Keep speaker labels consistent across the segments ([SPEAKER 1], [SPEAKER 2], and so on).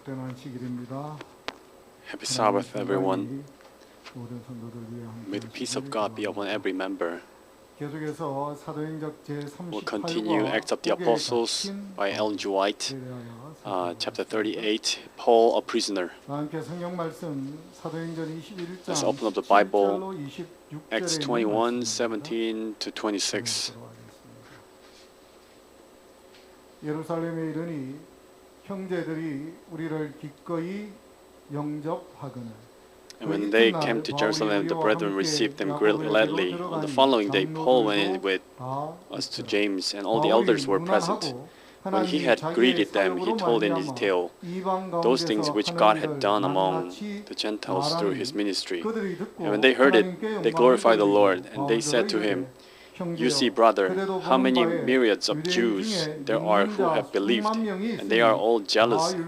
[SPEAKER 1] 복되는 시기입니다.
[SPEAKER 2] Happy Sabbath, everyone. May the peace of God be upon every member.
[SPEAKER 1] 계속해서 사도행적
[SPEAKER 2] We'll continue Acts of the Apostles by Ellen G. White, chapter 38, Paul, a prisoner.
[SPEAKER 1] 함께 성경 말씀 사도행전 21장
[SPEAKER 2] Let's open up the Bible,
[SPEAKER 1] 26절에
[SPEAKER 2] Acts 21, 17 to 26.
[SPEAKER 1] 예루살렘에 이르니 형제들이 우리를 기꺼이 영접하거늘.
[SPEAKER 2] And when they came to Jerusalem, the brethren received them gladly. On the following day, Paul went in with us to James, and all the elders were present. When he had greeted them, he told in detail those things which God had done among the Gentiles through his ministry. And when they heard it, they glorified the Lord, and they said to him, "You see, brother, how many myriads of Jews there are who have believed, and they are all zealous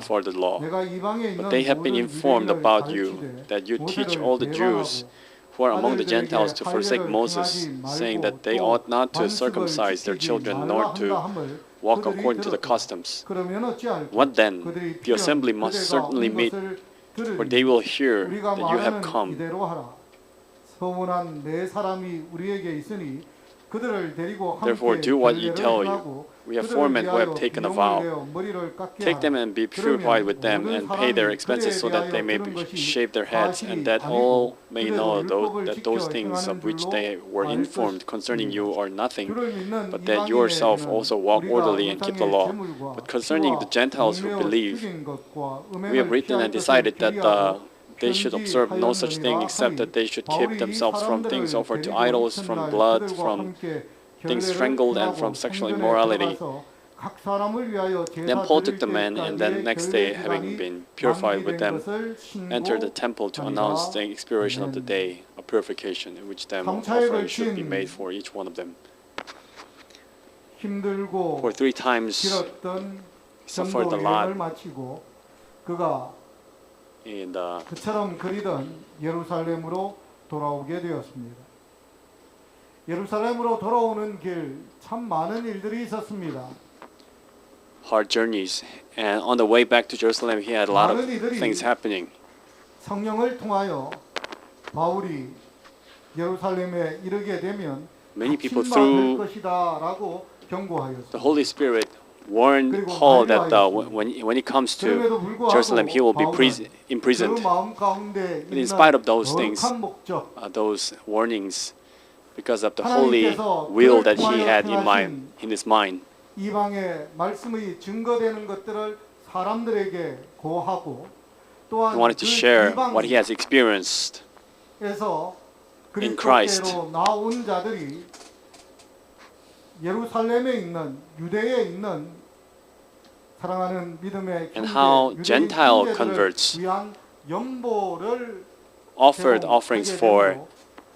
[SPEAKER 2] for the law. But they have been informed about you, that you teach all the Jews who are among the Gentiles to forsake Moses, saying that they ought not to circumcise their children nor to walk according to the customs. What then? The assembly must certainly meet, for they will hear that you have come. Therefore, do what ye tell you. We have 4 men who have taken a vow. Take them and be purified with them, and pay their expenses so that they may shave their heads, and that all may know that those things of which they were informed concerning you are nothing, but that you yourself also walk orderly and keep the law. But concerning the Gentiles who believe, we have written and decided that they should observe no such thing except that they should keep themselves from things offered to idols, from blood, from things strangled, and from sexual immorality." Then Paul took the men, and then next day, having been purified with them, entered the temple to announce the expiration of the day of purification, in which them offering should be made for each one of them. For 3 times he suffered a lot, and
[SPEAKER 1] 그처럼 그리던 예루살렘으로 돌아오게 되었습니다. 예루살렘으로 돌아오는 길 참 많은 일들이 있었습니다.
[SPEAKER 2] hard journeys, and on the way back to Jerusalem, he had a lot of things happening.
[SPEAKER 1] 성령을 통하여 바울이 예루살렘에 이르게 되면
[SPEAKER 2] Many people through
[SPEAKER 1] 것이다라고 경고하였습니다.
[SPEAKER 2] the Holy Spirit warned Paul that when he comes to Jerusalem, he will be imprisoned. But in spite of those things, those warnings, because of the holy will that he had in his mind,
[SPEAKER 1] 이방의 말씀의 증거되는 것들을 사람들에게 고하고 또한
[SPEAKER 2] he wanted to share what he has experienced in Christ.
[SPEAKER 1] 나온 자들이 예루살렘에 있는 유대에 있는 사랑하는 믿음의
[SPEAKER 2] and how Gentile converts offered offerings for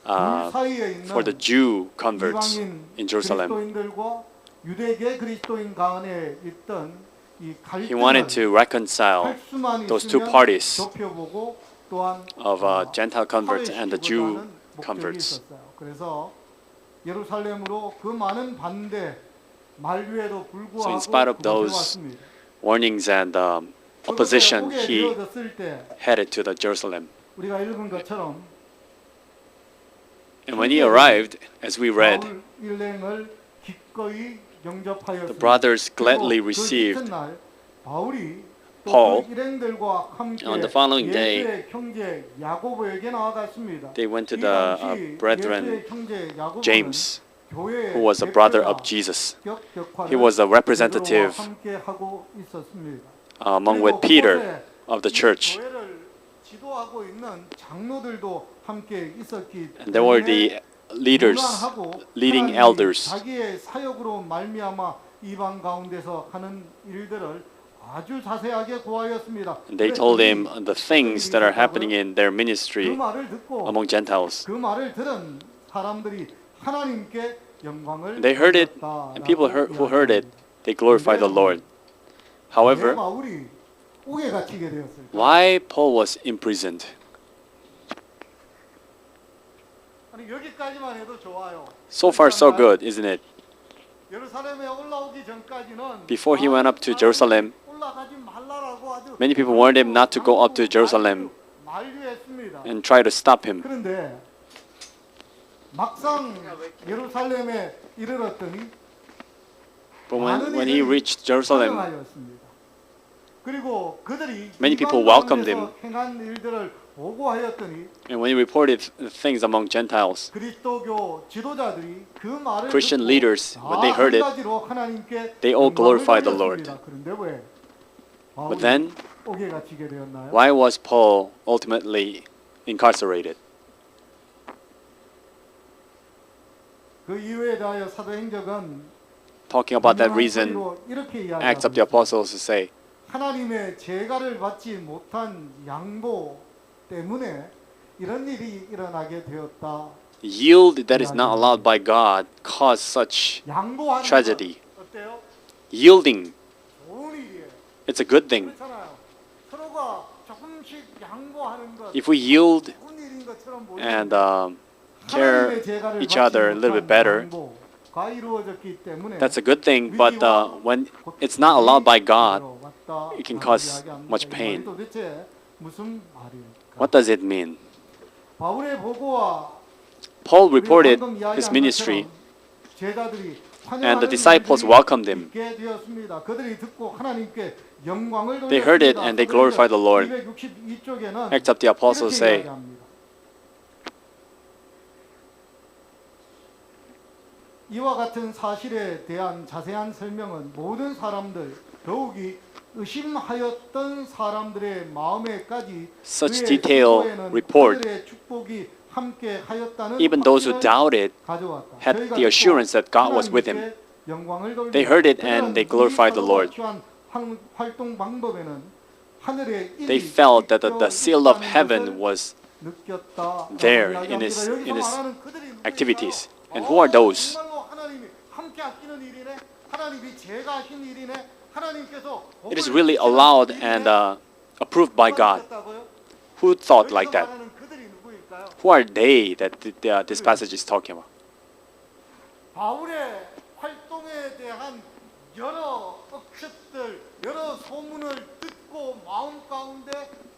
[SPEAKER 2] the Jew converts in Jerusalem. He wanted to reconcile those 2 parties of Gentile converts and the Jew converts. So in spite of those warnings and opposition, he headed to the Jerusalem. And when he arrived, as we read, the brothers gladly received Paul, and on the following day, they went to the brethren James, who was a brother of Jesus. He was a representative among with Peter of the church. And there were the leaders, leading elders. And they told him the things that are happening in their ministry among Gentiles. And they heard it, and people who heard it, they glorified the Lord. However, why Paul was imprisoned? So far, so good, isn't it? Before he went up to Jerusalem,
[SPEAKER 1] 올라가지 말라라고 아주
[SPEAKER 2] Many people warned him not to go up to Jerusalem
[SPEAKER 1] 만류했습니다.
[SPEAKER 2] and try to stop him.
[SPEAKER 1] 그런데 막상 예루살렘에 이르렀더니
[SPEAKER 2] But when he reached Jerusalem,
[SPEAKER 1] 환영하였습니다. 그리고 그들이
[SPEAKER 2] many people
[SPEAKER 1] 이방
[SPEAKER 2] welcomed
[SPEAKER 1] 가운데서 행한 일들을 보고하였더니
[SPEAKER 2] and when he reported things among Gentiles,
[SPEAKER 1] 그리스도교 지도자들이 그 말을
[SPEAKER 2] Christian
[SPEAKER 1] 듣고
[SPEAKER 2] leaders, when they
[SPEAKER 1] 다
[SPEAKER 2] heard it,
[SPEAKER 1] 한가지로 하나님께
[SPEAKER 2] they all
[SPEAKER 1] 영광을
[SPEAKER 2] glorified the
[SPEAKER 1] 돌렸습니다.
[SPEAKER 2] Lord.
[SPEAKER 1] 그런데 왜
[SPEAKER 2] But then,
[SPEAKER 1] 옥에 갇히게 되었나요?
[SPEAKER 2] why was Paul ultimately incarcerated?
[SPEAKER 1] 그 이유에 대하여 사도행적은
[SPEAKER 2] Talking about that
[SPEAKER 1] 분명한
[SPEAKER 2] reason,
[SPEAKER 1] 소리로 이렇게
[SPEAKER 2] Acts of the
[SPEAKER 1] 이야기합니다.
[SPEAKER 2] Apostles say,
[SPEAKER 1] 하나님의 제가를 받지 못한 양보 때문에 이런 일이 일어나게 되었다.
[SPEAKER 2] yield that is not allowed by God caused such
[SPEAKER 1] 양보하는
[SPEAKER 2] tragedy.
[SPEAKER 1] 것 어때요?
[SPEAKER 2] Yielding,
[SPEAKER 1] 좋은 일이에요.
[SPEAKER 2] it's a good thing.
[SPEAKER 1] 그렇잖아요. 서로가 조금씩 양보하는 것
[SPEAKER 2] If we yield
[SPEAKER 1] 좋은 일인 것처럼
[SPEAKER 2] and
[SPEAKER 1] 보이는데
[SPEAKER 2] care
[SPEAKER 1] 하나님의 제가를
[SPEAKER 2] each other a
[SPEAKER 1] 받지
[SPEAKER 2] little bit
[SPEAKER 1] 못한
[SPEAKER 2] better,
[SPEAKER 1] 양보가 이루어졌기 때문에
[SPEAKER 2] that's a good thing. But when it's not allowed by God,
[SPEAKER 1] 왔다
[SPEAKER 2] it can
[SPEAKER 1] 라고
[SPEAKER 2] cause
[SPEAKER 1] 이야기합니다.
[SPEAKER 2] much
[SPEAKER 1] 이 말이
[SPEAKER 2] pain.
[SPEAKER 1] 도대체 무슨 말일까?
[SPEAKER 2] what does it mean?
[SPEAKER 1] 바울의 보고와
[SPEAKER 2] Paul
[SPEAKER 1] 우리
[SPEAKER 2] reported
[SPEAKER 1] 방금 이야기한
[SPEAKER 2] his ministry,
[SPEAKER 1] 것처럼 제자들이
[SPEAKER 2] and the
[SPEAKER 1] 환영하는
[SPEAKER 2] disciples
[SPEAKER 1] 일들이
[SPEAKER 2] welcomed him.
[SPEAKER 1] 있게 되었습니다. 그들이 듣고 하나님께 영광을
[SPEAKER 2] They heard it
[SPEAKER 1] 돌렸습니다.
[SPEAKER 2] and they glorified the Lord.
[SPEAKER 1] 262쪽에는
[SPEAKER 2] Acts of the Apostles say,
[SPEAKER 1] 이와 같은 사실에 대한 자세한 설명은 모든 사람들, 더욱이 의심하였던 사람들의 마음에까지
[SPEAKER 2] such
[SPEAKER 1] 그의
[SPEAKER 2] detailed
[SPEAKER 1] 축복에는
[SPEAKER 2] report,
[SPEAKER 1] 하늘의 축복이 함께 하였다는
[SPEAKER 2] even those who
[SPEAKER 1] 확신을
[SPEAKER 2] doubted
[SPEAKER 1] 가져왔다.
[SPEAKER 2] had
[SPEAKER 1] 저희가
[SPEAKER 2] the assurance that God was with him.
[SPEAKER 1] 하나님께 영광을 돌립니다.
[SPEAKER 2] They heard it and they glorified the Lord.
[SPEAKER 1] 취한 활동 방법에는 하늘의
[SPEAKER 2] They
[SPEAKER 1] 일이
[SPEAKER 2] felt that the
[SPEAKER 1] 있어
[SPEAKER 2] seal of
[SPEAKER 1] 있다는
[SPEAKER 2] heaven
[SPEAKER 1] 것을
[SPEAKER 2] was
[SPEAKER 1] 느꼈다.
[SPEAKER 2] there
[SPEAKER 1] 라고
[SPEAKER 2] in his
[SPEAKER 1] 이야기합니다. 여기서 말하는 그들이 누구일까요?
[SPEAKER 2] activities. And who are those?
[SPEAKER 1] 정말로 하나님이 함께 아끼는 일이네. 하나님이 제가 하신 일이네. 하나님께서
[SPEAKER 2] It is really allowed and approved by God. Who thought like that? Who are they that this passage is talking about?
[SPEAKER 1] 바울의 활동에 대한 여러 억측들, 여러 소문을 듣고 마음 가운데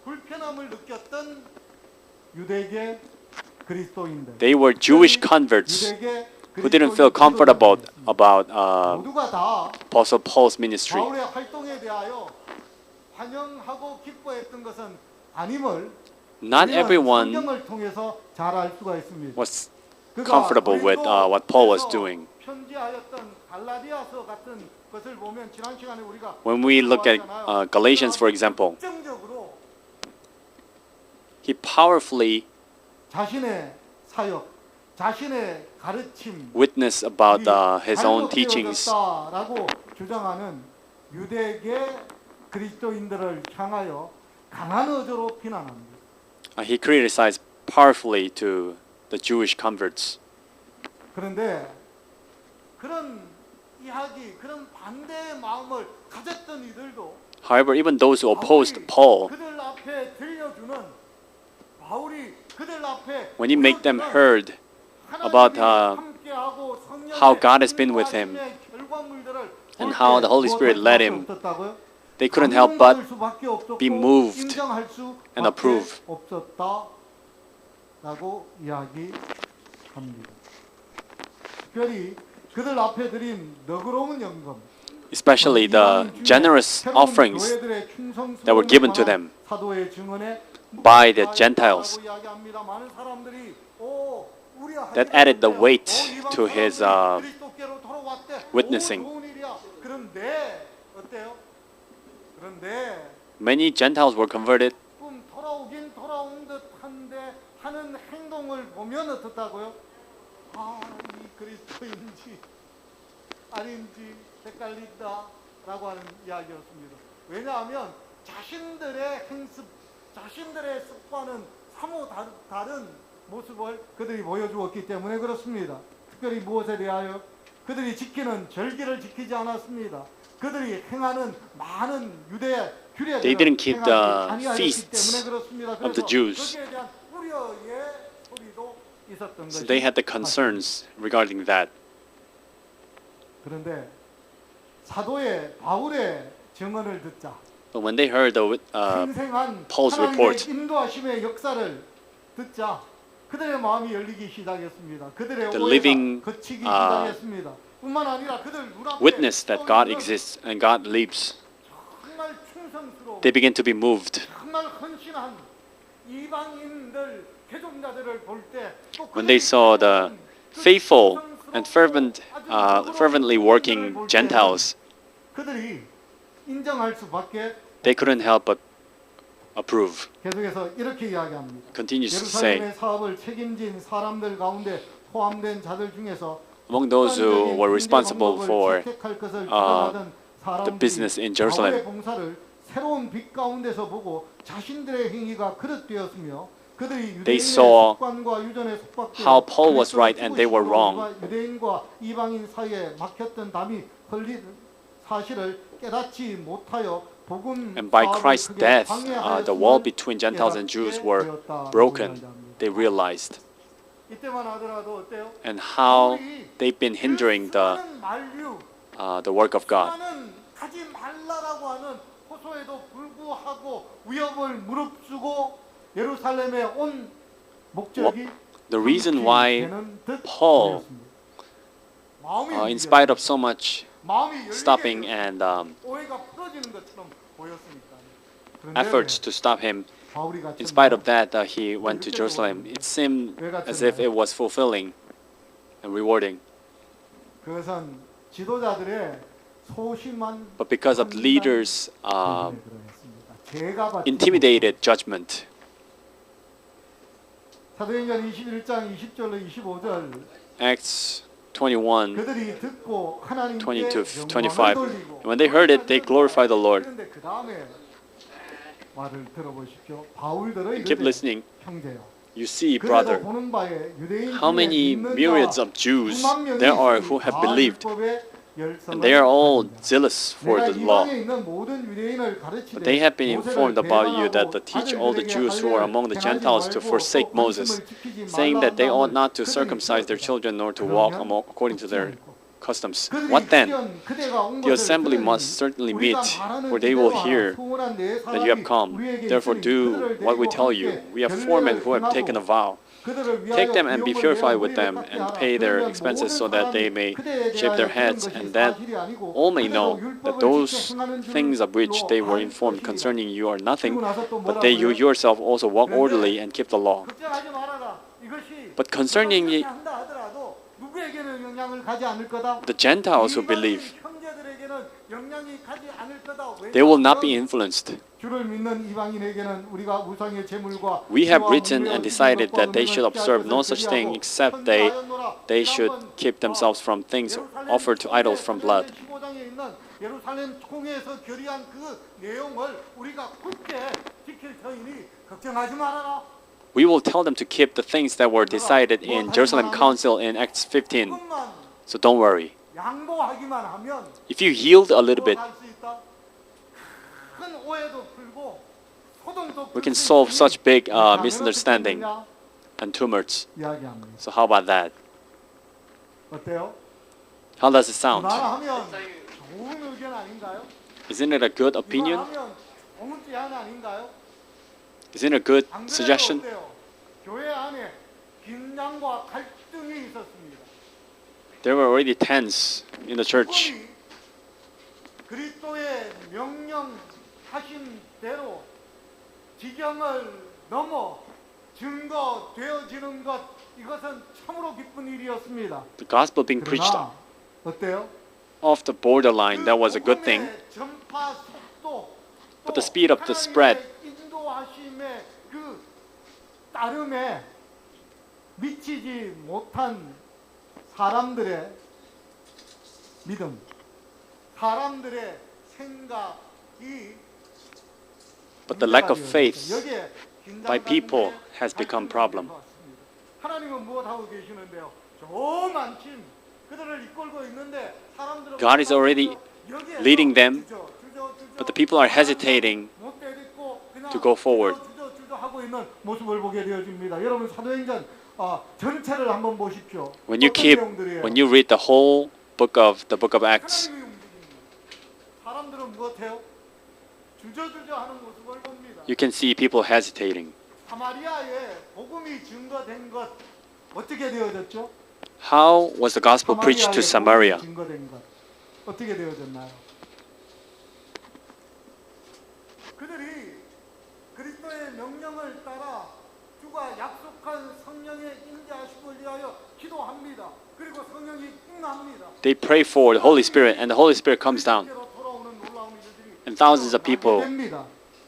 [SPEAKER 1] 불편함을 느꼈던 유대계 그리스도인들.
[SPEAKER 2] They were Jewish converts
[SPEAKER 1] 유대계
[SPEAKER 2] who didn't feel comfortable about
[SPEAKER 1] 모두가 다
[SPEAKER 2] Apostle Paul's ministry.
[SPEAKER 1] 바울의 활동에 대하여 환영하고 기뻐했던 것은 아님을
[SPEAKER 2] Not everyone
[SPEAKER 1] 성경을 통해서 잘 알 수가 있습니다.
[SPEAKER 2] was
[SPEAKER 1] 그가
[SPEAKER 2] comfortable with what Paul was doing.
[SPEAKER 1] 편지하였던 갈라디아서 같은 것을 보면 지난 시간에 우리가
[SPEAKER 2] When we look at Galatians, for example,
[SPEAKER 1] 결정적으로
[SPEAKER 2] he powerfully
[SPEAKER 1] 자신의 사역, 자신의 가르침,
[SPEAKER 2] witnessed about his own teachings.
[SPEAKER 1] 라고 주장하는 유대계 그리스도인들을 향하여 강한 어조로 비난합니다.
[SPEAKER 2] He criticized powerfully to the Jewish converts.
[SPEAKER 1] 그런데 그런 이야기, 그런 반대의 마음을 가졌던 이들도
[SPEAKER 2] However, even those who opposed Paul,
[SPEAKER 1] 그들 앞에 들려주는 바울이 그들 앞에
[SPEAKER 2] when he made them heard about how God has been with him and how the Holy Spirit led him, they couldn't help but be moved and approve.
[SPEAKER 1] 라고 이야기합니다. 특별히 그들 앞에 드린 너그러운 연금,
[SPEAKER 2] Especially the generous offerings that were given to them
[SPEAKER 1] 사도의 증언에
[SPEAKER 2] by the Gentiles that added the weight to his witnessing. Many Gentiles were converted,
[SPEAKER 1] 돌아오긴 돌아온 듯한데 하는 행동을 보면 어떻다고요? 이 그리스도인지 아닌지 헷갈린다라고 하는 이야기였습니다. 왜냐하면 자신들의 행습, 자신들의 습관은 사뭇 다른 모습을 그들이 보여주었기 때문에 그렇습니다. 특별히 무엇에 대하여? 그들이 지키는 절기를 지키지 않았습니다. 그들이 행하는 많은 유대 규례들을
[SPEAKER 2] They didn't keep the
[SPEAKER 1] 행하지 아니하였기
[SPEAKER 2] feasts
[SPEAKER 1] 때문에 그렇습니다.
[SPEAKER 2] of the Jews.
[SPEAKER 1] 거기에 대한 우려의 소리도 있었던
[SPEAKER 2] so
[SPEAKER 1] 것이
[SPEAKER 2] they had the concerns regarding that.
[SPEAKER 1] 그런데 사도의 바울의 증언을 듣자.
[SPEAKER 2] But when they heard the
[SPEAKER 1] 생생한
[SPEAKER 2] Paul's
[SPEAKER 1] 하나님의
[SPEAKER 2] report,
[SPEAKER 1] 인도하심의 역사를 듣자. 그들의 마음이 열리기 시작했습니다. 그들의
[SPEAKER 2] the
[SPEAKER 1] 오해가
[SPEAKER 2] living
[SPEAKER 1] 거치기 시작했습니다. 뿐만 아니라 그들 눈앞에
[SPEAKER 2] witness that God
[SPEAKER 1] 떠있는
[SPEAKER 2] exists and God lives,
[SPEAKER 1] 정말 충성스러운
[SPEAKER 2] they began to be moved.
[SPEAKER 1] 정말 헌신한 이방인들 개종자들을 볼 때
[SPEAKER 2] When they saw the faithful and fervently working Gentiles,
[SPEAKER 1] 그들이 인정할 수밖에
[SPEAKER 2] they couldn't help but approve.
[SPEAKER 1] 계속해서 이렇게 이야기합니다.
[SPEAKER 2] Continues to say,
[SPEAKER 1] 예루살렘의 사업을 책임진 사람들 가운데 포함된 자들 중에서
[SPEAKER 2] among those who were responsible for the business in Jerusalem,
[SPEAKER 1] 봉사를 새로운 빛 가운데서 보고 자신들의 행위가 그릇되었으며 그들이
[SPEAKER 2] they
[SPEAKER 1] 유대인의
[SPEAKER 2] saw
[SPEAKER 1] 습관과 유전에 속박되어
[SPEAKER 2] how Paul was right and they were wrong.
[SPEAKER 1] 유대인과 이방인 사이에 막혔던 담이 흘린 사실을 깨닫지 못하여 복음
[SPEAKER 2] And by
[SPEAKER 1] 사업을
[SPEAKER 2] Christ's
[SPEAKER 1] 크게
[SPEAKER 2] death,
[SPEAKER 1] 방해하였음을
[SPEAKER 2] the wall between Gentiles and Jews were
[SPEAKER 1] 깨닫게
[SPEAKER 2] broken.
[SPEAKER 1] 되었다.
[SPEAKER 2] They realized,
[SPEAKER 1] 이때만 하더라도 어때요?
[SPEAKER 2] and how they've been hindering
[SPEAKER 1] 수많은 만류,
[SPEAKER 2] the work of God.
[SPEAKER 1] 수많은 가지 말라라고 하는 호소에도 불구하고 위협을 무릅쓰고 예루살렘에 온 목적이
[SPEAKER 2] The reason why Paul, in spite of so much stopping and
[SPEAKER 1] 오해가 풀어지는 것처럼 보였으니까.
[SPEAKER 2] efforts to stop him,
[SPEAKER 1] 바울이
[SPEAKER 2] in spite of that, he went to Jerusalem. It seemed as if it was fulfilling and rewarding.
[SPEAKER 1] 그것은 지도자들의 소심한
[SPEAKER 2] But because of leaders'
[SPEAKER 1] 제가
[SPEAKER 2] intimidated judgment,
[SPEAKER 1] 사도행전 21장 20절로 25절
[SPEAKER 2] Acts 21,
[SPEAKER 1] 그들이 듣고
[SPEAKER 2] 20 to
[SPEAKER 1] 하나님께
[SPEAKER 2] 25,
[SPEAKER 1] 영광을 돌리고
[SPEAKER 2] when they heard it, they glorified the Lord.
[SPEAKER 1] 그런데 그 다음에 말을 들어보십시오. 바울들의
[SPEAKER 2] Keep listening.
[SPEAKER 1] 형제요.
[SPEAKER 2] You see,
[SPEAKER 1] 그래도
[SPEAKER 2] brother,
[SPEAKER 1] 보는 바에 유대인
[SPEAKER 2] how many
[SPEAKER 1] 중에 믿는
[SPEAKER 2] myriads
[SPEAKER 1] 자
[SPEAKER 2] of Jews
[SPEAKER 1] 9만 명이
[SPEAKER 2] there are
[SPEAKER 1] 있으니
[SPEAKER 2] who have
[SPEAKER 1] 다
[SPEAKER 2] believed,
[SPEAKER 1] 율법의 열성을
[SPEAKER 2] and they are all
[SPEAKER 1] 가진다.
[SPEAKER 2] zealous for
[SPEAKER 1] 내가
[SPEAKER 2] the law.
[SPEAKER 1] 이방에 있는 모든 유대인을 가르치되
[SPEAKER 2] But they have been
[SPEAKER 1] 모세를
[SPEAKER 2] informed about you that
[SPEAKER 1] 배반하고
[SPEAKER 2] teach all the
[SPEAKER 1] 아들들에게
[SPEAKER 2] Jews who are among the
[SPEAKER 1] 할례를
[SPEAKER 2] Gentiles to
[SPEAKER 1] 행하지
[SPEAKER 2] forsake
[SPEAKER 1] 말고 또
[SPEAKER 2] Moses,
[SPEAKER 1] 관심을 지키지
[SPEAKER 2] saying
[SPEAKER 1] 말라
[SPEAKER 2] that they ought
[SPEAKER 1] 한다고
[SPEAKER 2] not to
[SPEAKER 1] 그들이
[SPEAKER 2] circumcise their
[SPEAKER 1] 들었다.
[SPEAKER 2] children nor to walk
[SPEAKER 1] 그러면
[SPEAKER 2] according to their
[SPEAKER 1] 어찌하리꼬?
[SPEAKER 2] customs.
[SPEAKER 1] 그들이
[SPEAKER 2] What then?
[SPEAKER 1] 시련 그대가 온
[SPEAKER 2] The
[SPEAKER 1] 것을
[SPEAKER 2] assembly
[SPEAKER 1] 들으니
[SPEAKER 2] must certainly meet,
[SPEAKER 1] 우리가 말하는
[SPEAKER 2] for they will
[SPEAKER 1] 기대와
[SPEAKER 2] hear
[SPEAKER 1] 소원한 네
[SPEAKER 2] that you have
[SPEAKER 1] 사람이
[SPEAKER 2] come.
[SPEAKER 1] 우리에게
[SPEAKER 2] Therefore
[SPEAKER 1] 있으니
[SPEAKER 2] do
[SPEAKER 1] 그들을
[SPEAKER 2] what we
[SPEAKER 1] 데리고
[SPEAKER 2] tell
[SPEAKER 1] 함께
[SPEAKER 2] you. We have four men who have
[SPEAKER 1] 결례를
[SPEAKER 2] taken a
[SPEAKER 1] 행하고
[SPEAKER 2] vow.
[SPEAKER 1] 그들을 위하여
[SPEAKER 2] Take them and be
[SPEAKER 1] 비용을
[SPEAKER 2] purified
[SPEAKER 1] 내어
[SPEAKER 2] with them
[SPEAKER 1] 우리를
[SPEAKER 2] and
[SPEAKER 1] 갚게
[SPEAKER 2] pay
[SPEAKER 1] 하라.
[SPEAKER 2] their
[SPEAKER 1] 그러면
[SPEAKER 2] expenses
[SPEAKER 1] 모든
[SPEAKER 2] so that they
[SPEAKER 1] 사람이
[SPEAKER 2] may
[SPEAKER 1] 그대에
[SPEAKER 2] shave their
[SPEAKER 1] 대하여
[SPEAKER 2] heads,
[SPEAKER 1] 들은
[SPEAKER 2] and
[SPEAKER 1] 것이
[SPEAKER 2] that
[SPEAKER 1] 사실이 아니고
[SPEAKER 2] all may
[SPEAKER 1] 그대도
[SPEAKER 2] know
[SPEAKER 1] 율법을
[SPEAKER 2] that those
[SPEAKER 1] 지켜 행하는 줄로
[SPEAKER 2] things of which they were
[SPEAKER 1] 알
[SPEAKER 2] informed
[SPEAKER 1] 것이니라.
[SPEAKER 2] concerning you are nothing,
[SPEAKER 1] 그리고 나서 또
[SPEAKER 2] but that you
[SPEAKER 1] 뭐라고요?
[SPEAKER 2] yourself also walk orderly and keep the law.
[SPEAKER 1] 걱정하지 말아라. 이것이
[SPEAKER 2] But concerning
[SPEAKER 1] 이렇게 한다 하더라도 누구에게는 영향을 가지 않을 거다.
[SPEAKER 2] the Gentiles who
[SPEAKER 1] 이방인
[SPEAKER 2] believe,
[SPEAKER 1] 형제들에게는 영향이 가지 않을 거다.
[SPEAKER 2] they will not be
[SPEAKER 1] 왜냐하면
[SPEAKER 2] influenced.
[SPEAKER 1] 주를 믿는 이방인에게는 우리가 우상의 제물과
[SPEAKER 2] We have
[SPEAKER 1] 피와
[SPEAKER 2] written
[SPEAKER 1] 물의
[SPEAKER 2] and decided that they
[SPEAKER 1] 음식을
[SPEAKER 2] should observe no
[SPEAKER 1] 피할
[SPEAKER 2] such
[SPEAKER 1] 것을
[SPEAKER 2] thing
[SPEAKER 1] 제리하고
[SPEAKER 2] except
[SPEAKER 1] 선지하였노라.
[SPEAKER 2] they should
[SPEAKER 1] 이런
[SPEAKER 2] keep themselves from things offered to idols from blood.
[SPEAKER 1] 15장에 있는 예루살렘 총회에서 결의한 그 내용을 우리가 굳게 지킬 터이니 걱정하지 말아라.
[SPEAKER 2] We will tell them to keep the things that were decided in Jerusalem Council in Acts 15.
[SPEAKER 1] 조금만
[SPEAKER 2] So don't worry.
[SPEAKER 1] 양보하기만 하면
[SPEAKER 2] If you yield a little bit,
[SPEAKER 1] 할수 있다. 큰 오해도 풀고 소동도
[SPEAKER 2] we can
[SPEAKER 1] 풀 수
[SPEAKER 2] solve
[SPEAKER 1] 있으니
[SPEAKER 2] such big
[SPEAKER 1] 당연한
[SPEAKER 2] misunderstanding
[SPEAKER 1] 뜻이냐?
[SPEAKER 2] and tumults.
[SPEAKER 1] 이야기합니다.
[SPEAKER 2] So how about that?
[SPEAKER 1] 어때요?
[SPEAKER 2] How does it sound?
[SPEAKER 1] 이만하면 좋은 의견 아닌가요?
[SPEAKER 2] Isn't it a good opinion?
[SPEAKER 1] 이만하면 좋은 제안 아닌가요?
[SPEAKER 2] Isn't it a good
[SPEAKER 1] 안 그래도
[SPEAKER 2] suggestion?
[SPEAKER 1] 어때요? 교회 안에 긴장과 갈등이 있었습니다.
[SPEAKER 2] There were already tents in the church.
[SPEAKER 1] 그분이 그리스도의 명령하신 대로 지경을 넘어 증거되어지는 것 이것은 참으로 기쁜 일이었습니다.
[SPEAKER 2] The gospel being preached
[SPEAKER 1] 그러나 어때요?
[SPEAKER 2] off the borderline, that was a good thing.
[SPEAKER 1] 복음의 전파 속도,
[SPEAKER 2] But the speed of the spread,
[SPEAKER 1] 하나님의 인도하심의 그 따름에 미치지 못한 사람들의 믿음, 사람들의 생각이
[SPEAKER 2] but the lack of
[SPEAKER 1] 문제가
[SPEAKER 2] faith
[SPEAKER 1] 되어서 여기에
[SPEAKER 2] by people
[SPEAKER 1] 긴장감에
[SPEAKER 2] has become
[SPEAKER 1] 갈등이
[SPEAKER 2] problem.
[SPEAKER 1] 있는 것 같습니다. 하나님은 무엇하고 계시는데요? 저 많친 그들을 이끌고 있는데 사람들은
[SPEAKER 2] God is already
[SPEAKER 1] 여기에서
[SPEAKER 2] leading them,
[SPEAKER 1] 주저,
[SPEAKER 2] but the people are hesitating
[SPEAKER 1] 못 때리고 그냥
[SPEAKER 2] to go forward.
[SPEAKER 1] 주저 하고 있는 모습을 보게 되어집니다. 여러분 사도행전 전체를 한번 보십시오.
[SPEAKER 2] When you
[SPEAKER 1] 어떤
[SPEAKER 2] keep,
[SPEAKER 1] 내용들이에요?
[SPEAKER 2] when you read the whole book of Acts,
[SPEAKER 1] 하나님이 움직입니다. 사람들은 무엇해요? 주저주저하는 모습을 봅니다.
[SPEAKER 2] You can see people hesitating.
[SPEAKER 1] 사마리아에 복음이 증거된 것 어떻게 되어졌죠?
[SPEAKER 2] How was the gospel preached to Samaria?
[SPEAKER 1] 복음이 증거된 것 어떻게 되어졌나요? 그들이 그리스도의 명령을 따라 주가 약속한 성령의 임재하심을 위하여 기도합니다. 그리고 성령이 임합니다.
[SPEAKER 2] They pray for the Holy Spirit, and the Holy Spirit comes down,
[SPEAKER 1] 돌아오는 놀라운 일들이
[SPEAKER 2] and thousands of people
[SPEAKER 1] 됩니다.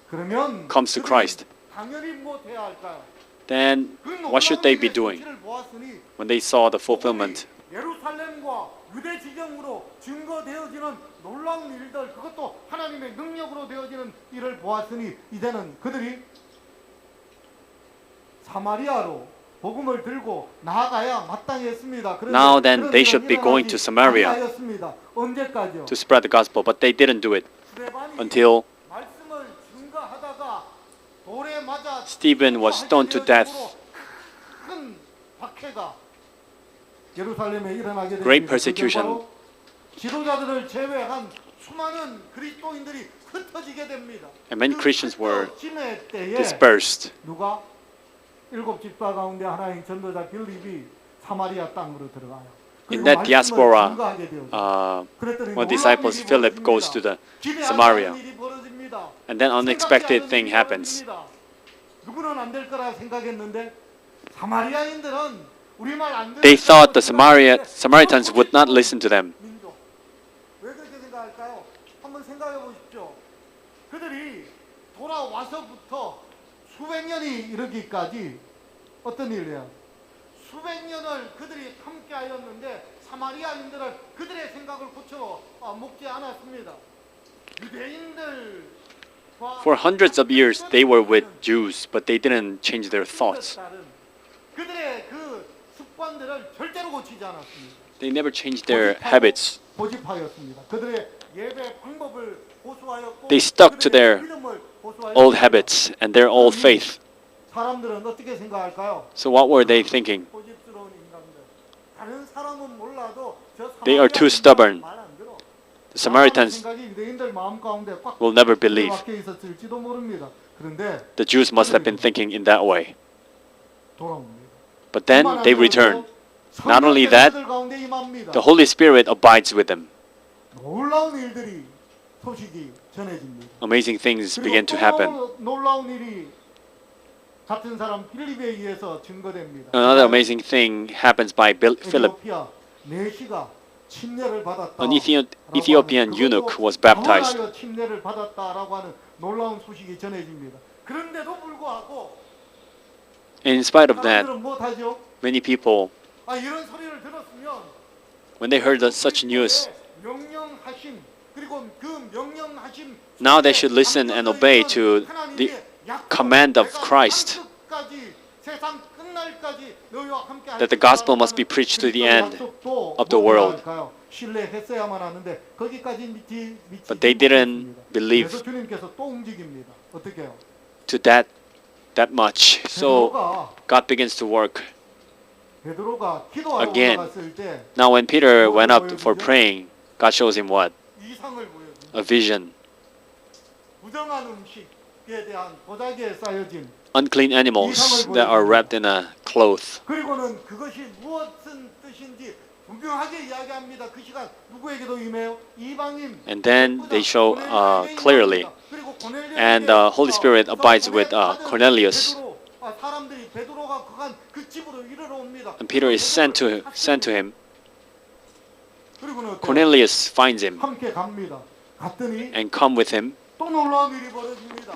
[SPEAKER 1] 그러면
[SPEAKER 2] comes to
[SPEAKER 1] 그들은
[SPEAKER 2] Christ.
[SPEAKER 1] 당연히 무엇해야 할까요?
[SPEAKER 2] Then
[SPEAKER 1] 그
[SPEAKER 2] what should they be
[SPEAKER 1] 놀라운
[SPEAKER 2] doing
[SPEAKER 1] 일의 보았으니
[SPEAKER 2] when they saw the fulfillment?
[SPEAKER 1] 예루살렘과 유대 지경으로 증거되어지는 놀라운 일들, 그것도 하나님의 능력으로 되어지는 일을 보았으니 이제는 그들이 사마리아로 복음을 들고 나아가야 마땅했습니다.
[SPEAKER 2] Now then, they should be going to Samaria
[SPEAKER 1] 언제까지요?
[SPEAKER 2] to spread the gospel, but they didn't do it
[SPEAKER 1] 스데반이
[SPEAKER 2] until
[SPEAKER 1] 말씀을 증거하다가 돌에 맞아
[SPEAKER 2] Stephen was stoned to death.
[SPEAKER 1] 큰 박해가 예루살렘에 일어나게 됩니다.
[SPEAKER 2] Great persecution.
[SPEAKER 1] 그게 바로 지도자들을 제외한 수많은 그리스도인들이 흩어지게 됩니다.
[SPEAKER 2] And many Christians were
[SPEAKER 1] 흩어짐의 때에
[SPEAKER 2] dispersed.
[SPEAKER 1] 누가 일곱 집사 가운데 하나인 전도자 빌립이 사마리아 땅으로 들어가요.
[SPEAKER 2] In that diaspora,
[SPEAKER 1] 증거하게 되어요. 그랬더니
[SPEAKER 2] one
[SPEAKER 1] 놀라운
[SPEAKER 2] disciples,
[SPEAKER 1] 일이
[SPEAKER 2] Philip,
[SPEAKER 1] 벌어집니다.
[SPEAKER 2] goes to the
[SPEAKER 1] 기대하지
[SPEAKER 2] Samaria.
[SPEAKER 1] 않은 일이 벌어집니다.
[SPEAKER 2] And then unexpected
[SPEAKER 1] 생각지
[SPEAKER 2] thing
[SPEAKER 1] 않은 일이
[SPEAKER 2] happens.
[SPEAKER 1] 벌어집니다. 누구는 안 될 거라 생각했는데 사마리아인들은 우리말 안 듣는
[SPEAKER 2] They thought the
[SPEAKER 1] 사람들인데
[SPEAKER 2] Samaritans would not listen to them.
[SPEAKER 1] 민족. 왜 그렇게 생각할까요? 한번 생각해 보십시오. 그들이 돌아와서부터 수백 년이 이르기까지 어떤 일이에요? 수백 년을 그들이 함께하였는데 사마리아인들은 그들의 생각을 고쳐 먹지 않았습니다. 유대인들과
[SPEAKER 2] For hundreds of years, they were with Jews, but they didn't change their thoughts.
[SPEAKER 1] 그들의 그 습관들을 절대로 고치지 않았습니다.
[SPEAKER 2] They never changed their habits.
[SPEAKER 1] 고집하였습니다. 그들의 예배 방법을 고수하였고
[SPEAKER 2] They stuck to their
[SPEAKER 1] 그들의 믿음을 고수하였습니다.
[SPEAKER 2] Old habits and their old faith.
[SPEAKER 1] 사람들은 어떻게 생각할까요?
[SPEAKER 2] So what were they thinking?
[SPEAKER 1] 고집스러운 인간들. 다른 사람은 몰라도 저
[SPEAKER 2] They are too stubborn.
[SPEAKER 1] 말안 들어.
[SPEAKER 2] The Samaritans
[SPEAKER 1] 생각이 유대인들 마음 가운데 꽉
[SPEAKER 2] will never believe.
[SPEAKER 1] 박혀 있었을지도 모릅니다. 그런데
[SPEAKER 2] The Jews must have been thinking in that way.
[SPEAKER 1] 돌아옵니다.
[SPEAKER 2] But then they return. Not only that, the Holy Spirit abides with them.
[SPEAKER 1] 놀라운 일들이 소식이 전해집니다.
[SPEAKER 2] Amazing things begin to
[SPEAKER 1] 그리고
[SPEAKER 2] happen.
[SPEAKER 1] 또 놀라운 일이 같은 사람 필립에 의해서 증거됩니다.
[SPEAKER 2] Another amazing thing happens by Philip.
[SPEAKER 1] 에티오피아 내시가 침례를 받았다.
[SPEAKER 2] An Ethiopian eunuch was baptized.
[SPEAKER 1] 방언하여 침례를 받았다라고 하는 놀라운 소식이 전해집니다. 그런데도 불구하고
[SPEAKER 2] And in spite of that,
[SPEAKER 1] 사람들은 못하죠?
[SPEAKER 2] many people,
[SPEAKER 1] 이런 소리를 들었으면
[SPEAKER 2] when they heard such news,
[SPEAKER 1] 명령하심 그리고 그 명령하심
[SPEAKER 2] now they should listen and obey to the command of Christ, that the gospel must be preached to the end of the world. But they didn't believe to that much. So God begins to work. Again, now when Peter went up for praying, God shows him what? A vision. Unclean animals that are wrapped in a cloth.
[SPEAKER 1] 그리고는 그것이 무엇은 뜻인지 분명하게 이야기합니다. 그 시간 누구에게도 임해요? 이방인.
[SPEAKER 2] And then they show clearly. And the Holy Spirit abides with Cornelius.
[SPEAKER 1] 사람들이 베드로가 그간 그 집으로 이르러 옵니다.
[SPEAKER 2] And Peter is sent to him.
[SPEAKER 1] 그리고는
[SPEAKER 2] Cornelius finds him
[SPEAKER 1] 함께 갑니다. 갔더니
[SPEAKER 2] and come with him.
[SPEAKER 1] 또 놀라운 일이 벌어집니다.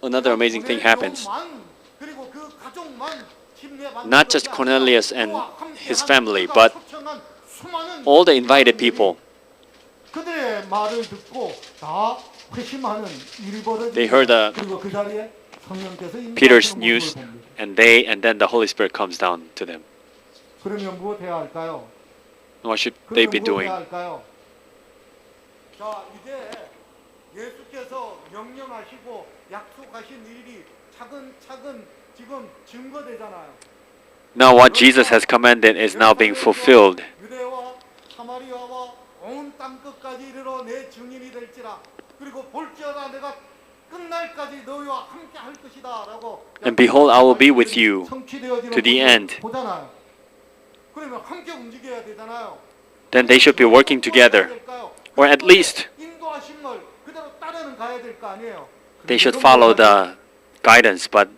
[SPEAKER 2] Another amazing thing happens. Not just Cornelius and his family, but all the invited people.
[SPEAKER 1] 그들의 말을 듣고 다 회심하는 일이 벌어집니다.
[SPEAKER 2] They heard
[SPEAKER 1] 그리고 그 자리에 성령께서
[SPEAKER 2] Peter's
[SPEAKER 1] 임재하시는
[SPEAKER 2] news,
[SPEAKER 1] 모습을 봅니다.
[SPEAKER 2] and then the Holy Spirit comes down to them.
[SPEAKER 1] 그러면 무엇 해야 할까요?
[SPEAKER 2] What should they be
[SPEAKER 1] 그러면 무엇
[SPEAKER 2] doing?
[SPEAKER 1] 해야 할까요? 자, 이제 예수께서 명령하시고 약속하신 일이 차근차근 지금 증거되잖아요.
[SPEAKER 2] Now what Jesus has commanded is now being fulfilled.
[SPEAKER 1] 유대와 사마리아와 온 땅 끝까지 이르러 내 증인이 될지라. 그리고 볼지어다 내가 끝날까지 너희와 함께 할 것이다라고.
[SPEAKER 2] And behold, I will be with you to the end.
[SPEAKER 1] 보잖아요. 그러면 함께 움직여야 되잖아요.
[SPEAKER 2] Then they should be working together. Or at least
[SPEAKER 1] 인도하심을 그대로 따르는 가야 될 거 아니에요.
[SPEAKER 2] they should follow the guidance, but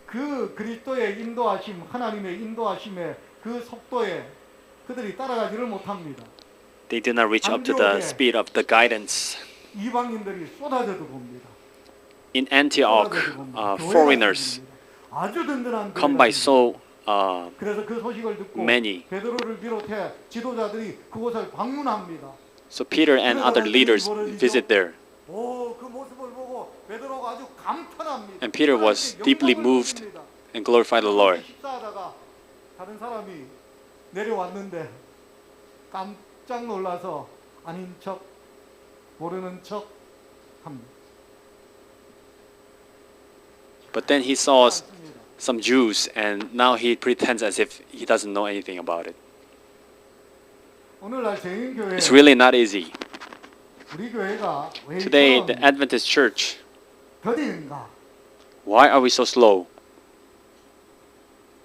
[SPEAKER 1] 그 그리스도의 인도하심, 하나님의 인도하심의 그 속도에 그들이 따라가지를 못합니다.
[SPEAKER 2] they do not reach up to the speed of the guidance.
[SPEAKER 1] 이방인들이 쏟아져도 봅니다.
[SPEAKER 2] In Antioch, foreigners
[SPEAKER 1] 아주 든든한
[SPEAKER 2] come by so
[SPEAKER 1] 그래서 그 소식을 듣고
[SPEAKER 2] many.
[SPEAKER 1] 베드로를 비롯해 지도자들이 그곳을 방문합니다.
[SPEAKER 2] So Peter and other leaders visit there.
[SPEAKER 1] 오, 그 모습을 보고 베드로가 아주 감탄합니다.
[SPEAKER 2] And Peter was
[SPEAKER 1] 하나님께
[SPEAKER 2] deeply
[SPEAKER 1] 영광을
[SPEAKER 2] moved
[SPEAKER 1] 드립니다.
[SPEAKER 2] and glorified the Lord.
[SPEAKER 1] 식사하다가 다른 사람이 내려왔는데 깜짝 놀라서 아닌 척 모르는 척 합니다.
[SPEAKER 2] But then he saw some Jews, and now he pretends as if he doesn't know anything about it.
[SPEAKER 1] 오늘날 재림교회
[SPEAKER 2] It's really not easy.
[SPEAKER 1] 우리 교회가 왜
[SPEAKER 2] Today, the
[SPEAKER 1] 이처럼
[SPEAKER 2] Adventist Church,
[SPEAKER 1] 더딘가
[SPEAKER 2] why are we so slow?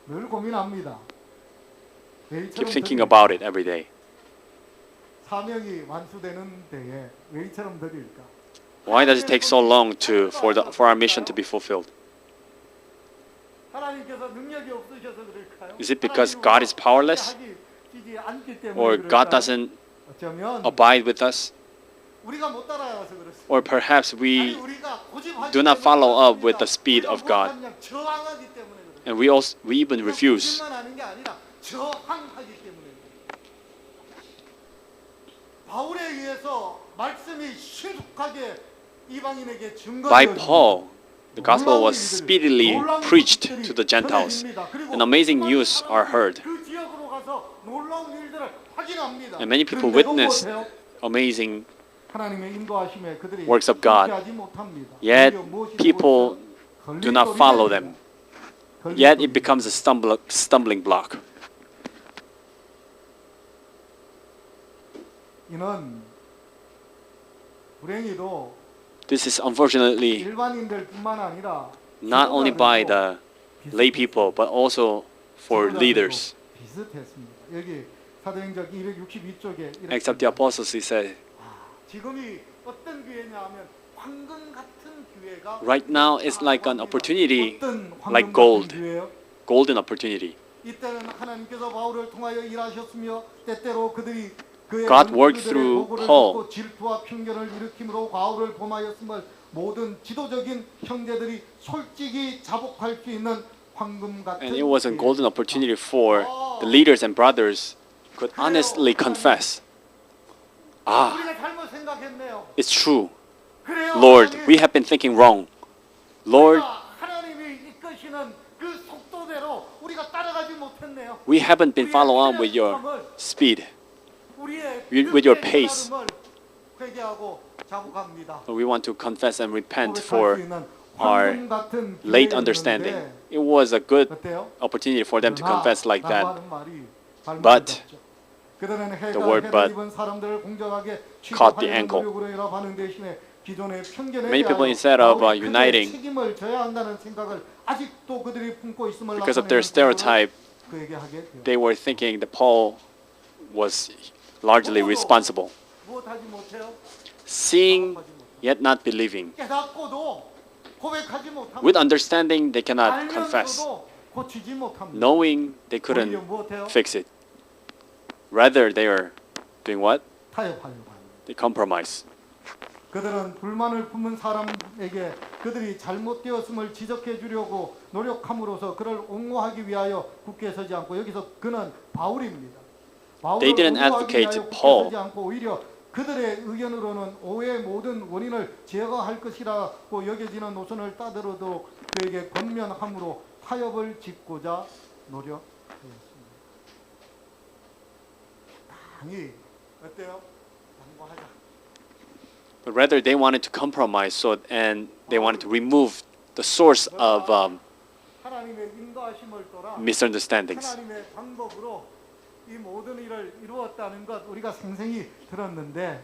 [SPEAKER 1] 늘 고민합니다. 왜
[SPEAKER 2] Keep
[SPEAKER 1] 이처럼
[SPEAKER 2] thinking
[SPEAKER 1] 더딘가?
[SPEAKER 2] about it every day.
[SPEAKER 1] 사명이 완수되는 데에 왜 이처럼 더딜까?
[SPEAKER 2] Why does it take so long for our mission to be fulfilled?
[SPEAKER 1] 하나님께서 능력이 없으셔서 그럴까요?
[SPEAKER 2] Is it because God is powerless?
[SPEAKER 1] 하시지 않기 때문에
[SPEAKER 2] Or God
[SPEAKER 1] 그럴까요?
[SPEAKER 2] doesn't
[SPEAKER 1] 어쩌면
[SPEAKER 2] abide with us?
[SPEAKER 1] 우리가 못 따라가서 그렇습니다.
[SPEAKER 2] Or perhaps we
[SPEAKER 1] 아니, 우리가 고집하기
[SPEAKER 2] do not
[SPEAKER 1] 때문에
[SPEAKER 2] follow up
[SPEAKER 1] 그렇습니다.
[SPEAKER 2] with the speed
[SPEAKER 1] 우리가
[SPEAKER 2] of God.
[SPEAKER 1] 그냥 저항하기 때문에 그래요.
[SPEAKER 2] And we even refuse.
[SPEAKER 1] 고집만 하는 게 아니라 저항하기 때문에 그래요. 바울에 의해서 말씀이 신속하게 이방인에게
[SPEAKER 2] By
[SPEAKER 1] 증거되어집니다.
[SPEAKER 2] Paul, the gospel was speedily preached to the Gentiles, and amazing news are heard.
[SPEAKER 1] 그 지역으로 가서 놀라운 일들을 확인합니다.
[SPEAKER 2] And many people
[SPEAKER 1] 그런데도
[SPEAKER 2] witnessed
[SPEAKER 1] 못해요.
[SPEAKER 2] amazing
[SPEAKER 1] 하나님의 인도하심에 그들이
[SPEAKER 2] works of God.
[SPEAKER 1] 함께하지 못합니다.
[SPEAKER 2] Yet
[SPEAKER 1] 오히려 무엇이
[SPEAKER 2] people
[SPEAKER 1] 걸릴
[SPEAKER 2] do not
[SPEAKER 1] 소리가
[SPEAKER 2] follow
[SPEAKER 1] 있습니다.
[SPEAKER 2] them.
[SPEAKER 1] 걸릴
[SPEAKER 2] Yet
[SPEAKER 1] 소리.
[SPEAKER 2] it becomes a stumbling block.
[SPEAKER 1] 이는 불행히도
[SPEAKER 2] This is unfortunately
[SPEAKER 1] 일반인들뿐만 아니라
[SPEAKER 2] not only by the
[SPEAKER 1] 지도자들도
[SPEAKER 2] lay people, but also for
[SPEAKER 1] 지도자들도
[SPEAKER 2] leaders.
[SPEAKER 1] 비슷했습니다. 여기 사도행전 262쪽에 이렇게
[SPEAKER 2] Accept the apostles, he said.
[SPEAKER 1] 지금이 어떤 기회냐 하면 황금 같은 기회가
[SPEAKER 2] Right now it's like an opportunity,
[SPEAKER 1] 어떤 황금
[SPEAKER 2] like
[SPEAKER 1] 같은
[SPEAKER 2] gold.
[SPEAKER 1] 기회요?
[SPEAKER 2] Golden opportunity.
[SPEAKER 1] 이때는 하나님께서 바울을 통하여 일하셨으며 때때로 그들이 그의
[SPEAKER 2] God worked
[SPEAKER 1] 원수들의
[SPEAKER 2] through
[SPEAKER 1] 보고를
[SPEAKER 2] Paul.
[SPEAKER 1] 듣고 질투와 편견을 일으킴으로 바울을 범하였음을 모든 지도적인 형제들이 솔직히 자복할 수 있는 황금 같은
[SPEAKER 2] And it was a
[SPEAKER 1] 기회.
[SPEAKER 2] golden opportunity for the leaders and brothers could honestly confess. Ah,
[SPEAKER 1] 우리가 잘못 생각했네요.
[SPEAKER 2] it's true.
[SPEAKER 1] 그래요,
[SPEAKER 2] Lord,
[SPEAKER 1] 하나님.
[SPEAKER 2] we have been thinking wrong. Lord,
[SPEAKER 1] 우리가 하나님이 이끄시는 그 속도대로 우리가 따라가지 못했네요.
[SPEAKER 2] we haven't been following up with your speed.
[SPEAKER 1] 우리의
[SPEAKER 2] with your pace.
[SPEAKER 1] 깨달음을 회개하고 자복합니다.
[SPEAKER 2] We want to confess and repent
[SPEAKER 1] 고백할 수
[SPEAKER 2] for
[SPEAKER 1] 있는
[SPEAKER 2] our
[SPEAKER 1] 황금 같은
[SPEAKER 2] late
[SPEAKER 1] 기회였는데
[SPEAKER 2] understanding. It was a good
[SPEAKER 1] 어때요?
[SPEAKER 2] opportunity for them to confess like that.
[SPEAKER 1] 라고 하는 말이 발목을
[SPEAKER 2] But
[SPEAKER 1] 잡죠. 그들은 해가
[SPEAKER 2] the word
[SPEAKER 1] 해를
[SPEAKER 2] but
[SPEAKER 1] 입은 사람들을 공정하게
[SPEAKER 2] caught the
[SPEAKER 1] 취급하려는
[SPEAKER 2] ankle.
[SPEAKER 1] 노력으로 연합하는 대신에 기존의 편견에
[SPEAKER 2] Many people
[SPEAKER 1] 대하여
[SPEAKER 2] instead of
[SPEAKER 1] 바울이 크게
[SPEAKER 2] uniting
[SPEAKER 1] 책임을 져야 한다는 생각을 아직도 그들이 품고 있음을
[SPEAKER 2] because of their
[SPEAKER 1] 나타내는
[SPEAKER 2] stereotype,
[SPEAKER 1] 생각으로 그에게 하게 돼요.
[SPEAKER 2] they were thinking that Paul was largely responsible.
[SPEAKER 1] 무엇하지 못해요?
[SPEAKER 2] Seeing
[SPEAKER 1] 자복하지 못해요.
[SPEAKER 2] yet not believing.
[SPEAKER 1] 깨닫고도 고백하지 못합니다.
[SPEAKER 2] With understanding, they cannot confess.
[SPEAKER 1] 알면서도 고치지 못합니다.
[SPEAKER 2] Knowing they
[SPEAKER 1] 오히려
[SPEAKER 2] couldn't
[SPEAKER 1] 무엇해요?
[SPEAKER 2] fix it. Rather, they are doing what?
[SPEAKER 1] 타협하려고 합니다.
[SPEAKER 2] They compromise.
[SPEAKER 1] 그들은 불만을 품은 사람에게 그들이 잘못되었음을 지적해 주려고 노력함으로써 그를 옹호하기 위하여 굳게 서지 않고 여기서 그는 바울입니다. 바울을
[SPEAKER 2] They didn't
[SPEAKER 1] 옹호하기
[SPEAKER 2] advocate
[SPEAKER 1] 위하여 굳게
[SPEAKER 2] Paul.
[SPEAKER 1] 서지 않고 오히려 그들의 의견으로는 오해의 모든 원인을 제거할 것이라고 여겨지는 노선을 따들어도 그에게 권면함으로 타협을 짓고자 노력하였습니다. 당이 어때요? 양보하자.
[SPEAKER 2] But rather, they wanted to compromise, and they wanted to remove the source of
[SPEAKER 1] 하나님의 인도하심을 따라
[SPEAKER 2] misunderstandings.
[SPEAKER 1] 하나님의 방법으로 이 모든 일을 이루었다는 것 우리가 생생히 들었는데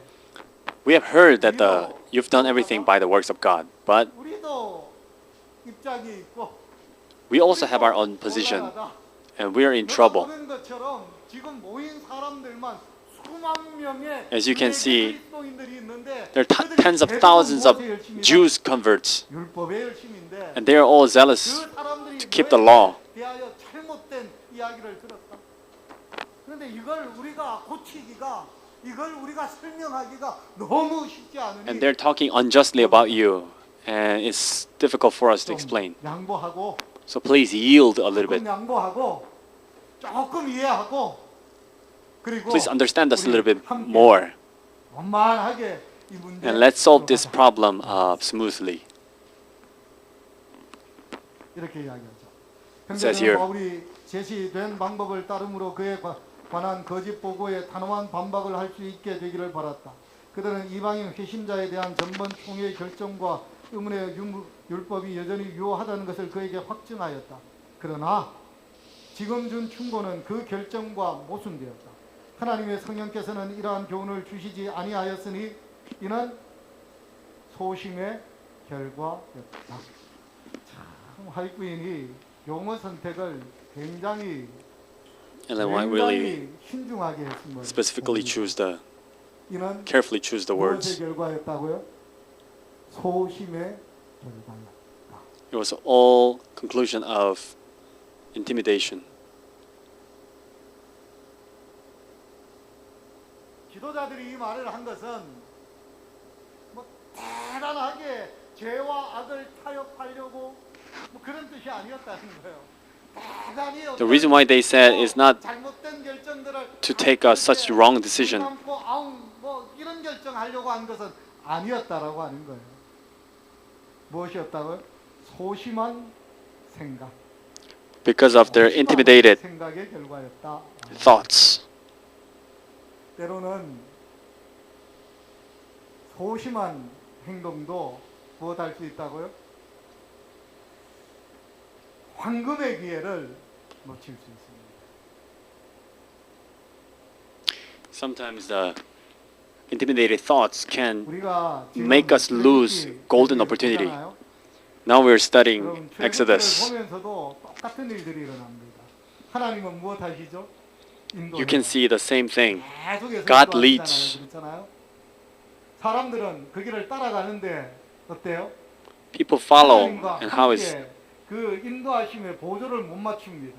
[SPEAKER 2] We have heard that you've done everything by the works of God, but
[SPEAKER 1] 우리도 입장이 있고
[SPEAKER 2] we also have our own position,
[SPEAKER 1] 곤란하다.
[SPEAKER 2] and we are in trouble.
[SPEAKER 1] 보는 것처럼 지금 모인 사람들만 수만 명의
[SPEAKER 2] As you can see,
[SPEAKER 1] 그리스도인들이 있는데
[SPEAKER 2] There are
[SPEAKER 1] 그들이
[SPEAKER 2] tens of
[SPEAKER 1] 대부분
[SPEAKER 2] thousands of
[SPEAKER 1] 무엇에 열심이다?
[SPEAKER 2] Jews converts,
[SPEAKER 1] 율법의 열심인데
[SPEAKER 2] and they are all zealous
[SPEAKER 1] 그 사람들이
[SPEAKER 2] to keep the law.
[SPEAKER 1] 대하여 잘못된 이야기를 들었다. 그런데 이걸 우리가 고치기가 이걸 우리가 설명하기가 너무 쉽지 않으니
[SPEAKER 2] And they're talking unjustly about you, and it's difficult for us to
[SPEAKER 1] 좀
[SPEAKER 2] explain.
[SPEAKER 1] 양보하고
[SPEAKER 2] So please yield a little bit.
[SPEAKER 1] 조금 양보하고 조금 이해하고 그리고
[SPEAKER 2] Please understand us a little bit
[SPEAKER 1] 함께
[SPEAKER 2] more,
[SPEAKER 1] 원만하게 이 문제
[SPEAKER 2] and let's solve this problem smoothly.
[SPEAKER 1] 이렇게 이야기하죠.
[SPEAKER 2] says
[SPEAKER 1] 형제는
[SPEAKER 2] here.
[SPEAKER 1] 바울이 제시된 방법을 따름으로 그에 관한 거짓 보고에 단호한 반박을 할 수 있게 되기를 바랐다. 그들은 이방인 회심자에 대한 전번 총회의 결정과 의문의 율법이 여전히 유효하다는 것을 그에게 확증하였다. 그러나 지금 준 충고는 그 결정과 모순되었다. 하나님의 성령께서는 이러한 교훈을 주시지 아니하였으니 이는 소심의 결과였다. 참 화이트인이 용어 선택을 굉장히
[SPEAKER 2] Ellen White really
[SPEAKER 1] 신중하게 했습니다.
[SPEAKER 2] specifically
[SPEAKER 1] 이는
[SPEAKER 2] carefully choose the
[SPEAKER 1] 무엇의
[SPEAKER 2] words.
[SPEAKER 1] 결과였다고요? 소심의 결과였다.
[SPEAKER 2] It was all conclusion of intimidation.
[SPEAKER 1] 지도자들이 이 말을 한 것은 뭐 대단하게 죄와 악을 타협하려고 뭐 그런 뜻이 아니었다는 거예요. 대단히
[SPEAKER 2] The reason why they said is not
[SPEAKER 1] 잘못된 결정들을
[SPEAKER 2] to take such wrong decision.
[SPEAKER 1] 뭐 이런 결정하려고 한 것은 아니었다라고 하는 거예요. 무엇이었다고요? 소심한 생각.
[SPEAKER 2] Because of their intimidated
[SPEAKER 1] 생각의 결과였다.
[SPEAKER 2] thoughts.
[SPEAKER 1] 때로는 소심한 행동도 무엇할 수 있다고요? 황금의 기회를 놓칠 수 있습니다.
[SPEAKER 2] Sometimes the intimidated thoughts can
[SPEAKER 1] 우리가 지금
[SPEAKER 2] make us lose
[SPEAKER 1] 출애굽기
[SPEAKER 2] golden opportunity.
[SPEAKER 1] 보잖아요.
[SPEAKER 2] Now we're studying
[SPEAKER 1] 여러분, 출애굽기를
[SPEAKER 2] Exodus.
[SPEAKER 1] 보면서도 똑같은 일들이 일어납니다. 하나님은 무엇 하시죠?
[SPEAKER 2] You can see the same thing.
[SPEAKER 1] 계속해서
[SPEAKER 2] God
[SPEAKER 1] 인도하시잖아요.
[SPEAKER 2] leads.
[SPEAKER 1] 그렇잖아요. 사람들은 그 길을 따라가는데 어때요?
[SPEAKER 2] People follow,
[SPEAKER 1] 하나님과
[SPEAKER 2] and how is
[SPEAKER 1] 함께 그 인도하심의 보조를 못 맞춥니다.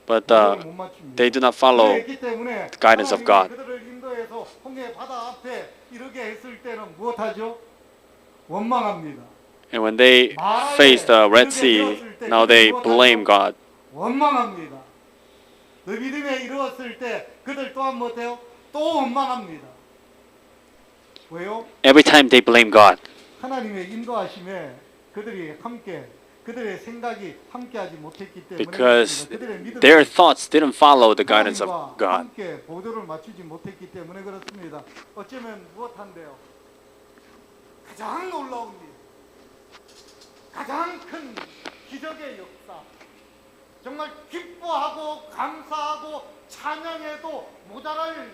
[SPEAKER 2] but
[SPEAKER 1] 보조를 못 맞춥니다.
[SPEAKER 2] they do not follow
[SPEAKER 1] 그랬기 때문에
[SPEAKER 2] the guidance of
[SPEAKER 1] 하나님이
[SPEAKER 2] God.
[SPEAKER 1] 그들을 인도해서 홍해 바다 앞에 이르게 했을 때는 무엇하죠? 원망합니다.
[SPEAKER 2] And when they faced the Red Sea, now they blame God.
[SPEAKER 1] 원망합니다. 느비딤에 이르렀을 때 그들 또한 못해요? 또 원망합니다. 왜요?
[SPEAKER 2] Every time they blame God.
[SPEAKER 1] 하나님의 인도하심에 그들이 함께 그들의 생각이 함께하지 못했기 때문에
[SPEAKER 2] Because
[SPEAKER 1] 그들의 믿음이
[SPEAKER 2] their thoughts didn't follow the guidance of
[SPEAKER 1] 하나님과
[SPEAKER 2] God.
[SPEAKER 1] 함께 보조를 맞추지 못했기 때문에 그렇습니다. 어쩌면 무엇한데요? 가장 놀라운 일, 가장 큰 기적의 역사, 정말 기뻐하고 감사하고 찬양해도 모자랄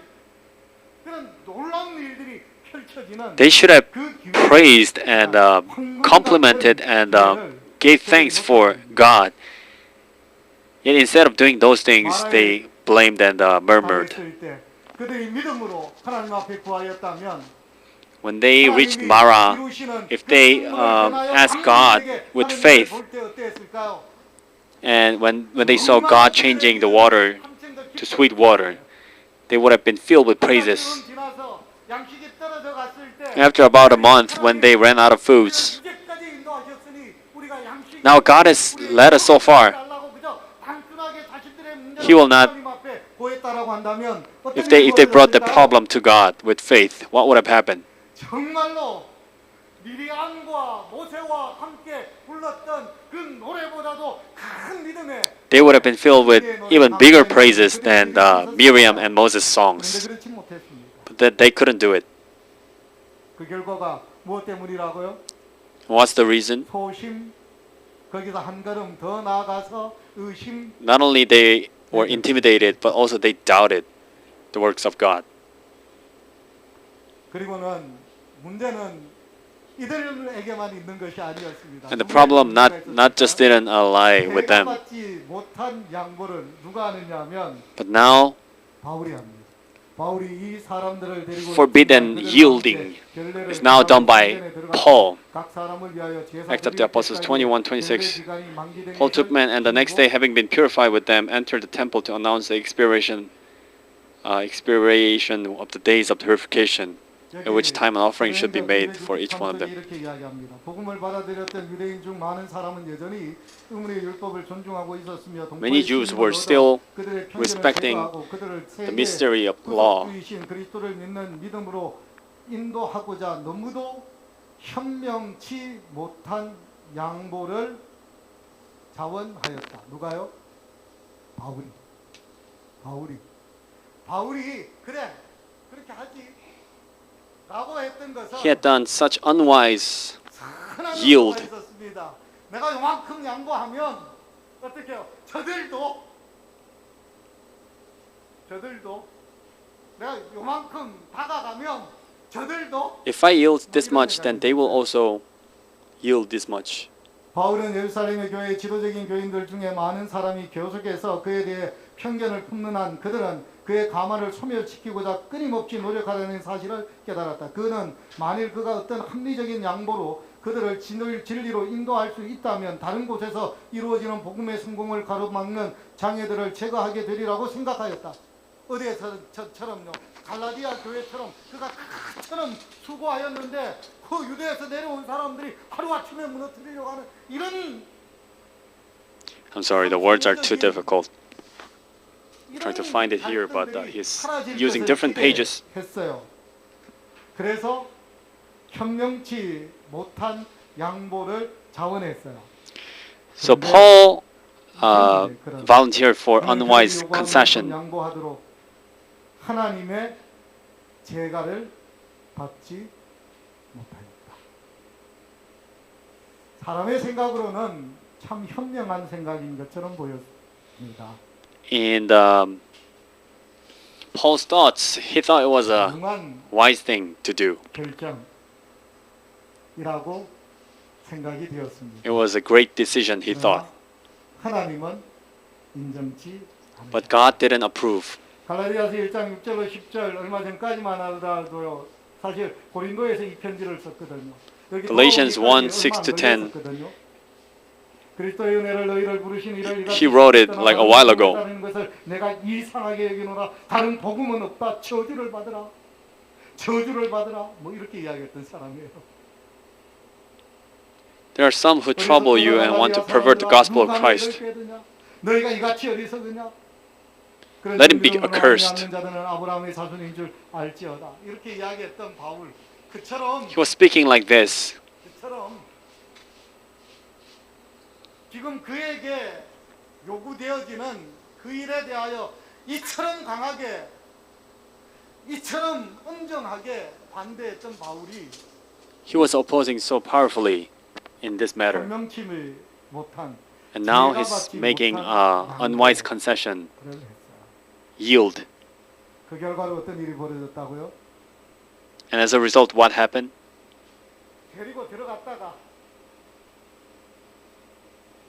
[SPEAKER 1] 그런 놀라운 일들이 펼쳐지는
[SPEAKER 2] They should have
[SPEAKER 1] 그 기회,
[SPEAKER 2] praised and complimented and gave thanks for God. Yet instead of doing those things, they blamed and murmured.
[SPEAKER 1] 당했을 때 그들이 믿음으로 하나님 앞에 구하였다면
[SPEAKER 2] When they reached Mara, if they asked God with faith, and when they saw God changing the water to sweet water, they would have been filled with praises. After about a month, when they ran out of foods, now God has led us so far. He will not. If they brought the problem to God with faith, what would have happened?
[SPEAKER 1] 정말로 미리암과 모세와 함께 불렀던 그 노래보다도 큰 믿음에
[SPEAKER 2] They would have been filled with even bigger praises than Miriam and Moses' songs.
[SPEAKER 1] 그렇지 못했습니다.
[SPEAKER 2] But that they couldn't do it.
[SPEAKER 1] 그 결과가 무엇 때문이라고요?
[SPEAKER 2] What's the reason?
[SPEAKER 1] 소심, 거기서 한 걸음 더 나아가서 의심.
[SPEAKER 2] Not only they were intimidated, but also they doubted the works of God.
[SPEAKER 1] 그리고는 문제는 이들에게만 있는 것이 아니었습니다.
[SPEAKER 2] And the problem not just didn't lie with them,
[SPEAKER 1] 받지 못한 양보를 누가 하느냐면
[SPEAKER 2] but now
[SPEAKER 1] 바울이 합니다. 바울이 이 사람들을 데리고
[SPEAKER 2] forbidden yielding is now done by Paul.
[SPEAKER 1] 각 사람을 위하여 제사
[SPEAKER 2] Acts of the Apostles 21:26. Paul took men, and the next day, having been purified with them, entered the temple to announce the expiration of the days of purification, at which time an offering should be made for each one of them.
[SPEAKER 1] 이렇게 이야기합니다. 복음을 받아들였던 유대인 중 많은 사람은 여전히 의문의 율법을 존중하고 있었으며
[SPEAKER 2] Many Jews were still respecting the mystery of law.
[SPEAKER 1] 구속주이신 그리스도를 믿는 믿음으로 인도하고자 너무도 현명치 못한 양보를 자원하였다. 누가요? 바울이 그래 그렇게 하지. 라고 했던 것은
[SPEAKER 2] He had done such unwise yield.
[SPEAKER 1] 있었습니다. 내가 요만큼 양보하면 어떻게 해요? 저들도 내가 요만큼 다가가면 저들도
[SPEAKER 2] If I yield this much, then they will also yield this much.
[SPEAKER 1] 바울은 예루살렘의 교회 지도적인 교인들 중에 많은 사람이 교속해서 그에 대해 편견을 품는 한 그들은 그의 가만을 소멸시키고자 끊임없이 노력하려는 사실을 깨달았다. 그는 만일 그가 어떤 합리적인 양보로 그들을 진리로 인도할 수 있다면 다른 곳에서 이루어지는 복음의 성공을 가로막는 장애들을 제거하게 되리라고 생각하였다. 어디에서처럼요. 갈라디아 교회처럼 그가 그처럼 수고하였는데 그 유대에서 내려온 사람들이 하루아침에 무너뜨리려고 하는 이런
[SPEAKER 2] I'm sorry, the words are too difficult. Trying to find it here, but he's using different pages.
[SPEAKER 1] 했어요. 그래서 현명치 못한 양보를 자원했어요.
[SPEAKER 2] So Paul volunteered for unwise concession.
[SPEAKER 1] 양보하도록 하나님의 제가를 받지 못하였다. 사람의 생각으로는 참 현명한 생각인 것처럼 보였습니다.
[SPEAKER 2] In Paul's thoughts, he thought it was a wise thing to do.
[SPEAKER 1] 결정이라고 생각이 되었습니다.
[SPEAKER 2] It was a great decision, he thought.
[SPEAKER 1] 하나님은 인정치
[SPEAKER 2] But God didn't approve.
[SPEAKER 1] 갈라디아서 1장 6절로 10절 얼마 전까지만 하더라도요. 사실 고린도에서 이 편지를 썼거든요.
[SPEAKER 2] Galatians 1:6-10.
[SPEAKER 1] 그리스도의 은혜를 너희를 부르신 이를
[SPEAKER 2] He wrote it like a while ago.
[SPEAKER 1] 것을 내가 이상하게 여기노라. 다른 복음은 없다. 저주를 받으라. 뭐 이렇게 이야기했던 사람이에요.
[SPEAKER 2] There are some who trouble you and want to pervert the gospel of Christ.
[SPEAKER 1] 너희가 이같이 어리석으냐?
[SPEAKER 2] Let him be accursed.
[SPEAKER 1] 아브라함의 자손인 줄 알지어다. 이렇게 이야기했던 바울. 그처럼
[SPEAKER 2] He was speaking like this.
[SPEAKER 1] 지금 그에게 요구되어지는 그 일에 대하여 이처럼 강하게, 이처럼 엄정하게 반대했던 바울이
[SPEAKER 2] He was opposing so powerfully in this matter.
[SPEAKER 1] 현명치 못한
[SPEAKER 2] And now he's making an unwise concession. Yield.
[SPEAKER 1] 그 결과로 어떤 일이 벌어졌다고요?
[SPEAKER 2] And as a result, what happened?
[SPEAKER 1] 데리고 들어갔다가